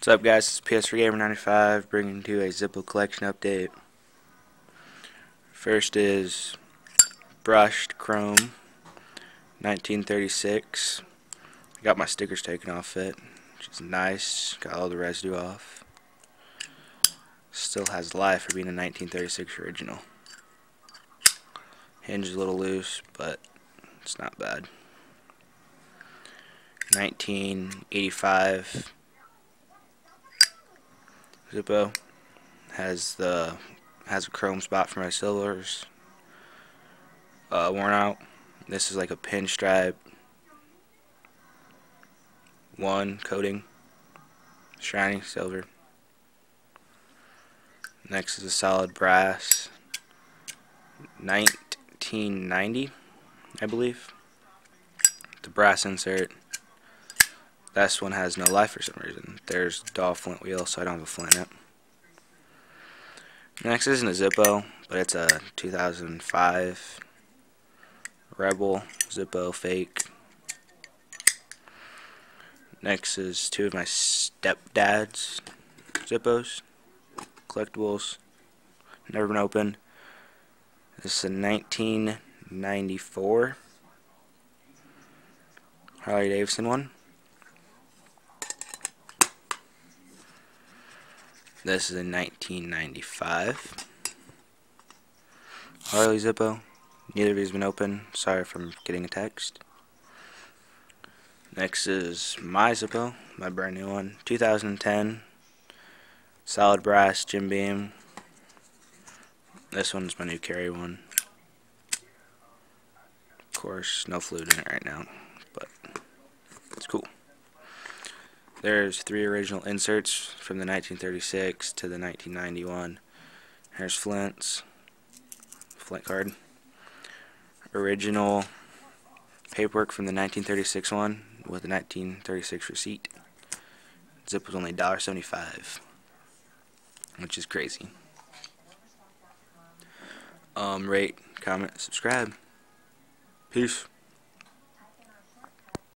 What's up, guys? It's PS3 Gamer 95 bringing you a Zippo collection update. First is brushed chrome 1936. I got my stickers taken off it, which is nice. Got all the residue off. Still has life for being a 1936 original. Hinge is a little loose, but it's not bad. 1985 Zippo has a chrome spot for my silvers worn out. This is like a pinstripe one coating, shiny silver. Next is a solid brass 1990, I believe. The brass insert. This one has no life for some reason. There's dull flint wheel, so I don't have a flint in it. Next isn't a Zippo, but it's a 2005 Rebel Zippo fake. Next is two of my stepdad's Zippos, collectibles, never been opened. This is a 1994 Harley Davidson one. This is a 1995 Harley Zippo. Neither of these have been opened. Sorry if I'm getting a text. Next is my Zippo, my brand new one, 2010 solid brass Jim Beam. This one's my new carry one. Of course, no fluid in it right now, but it's cool. There's three original inserts from the 1936 to the 1991. Here's Flint's Flint card. Original paperwork from the 1936 one with the 1936 receipt. Zip was only $1.75, which is crazy. Rate, comment, subscribe. Peace.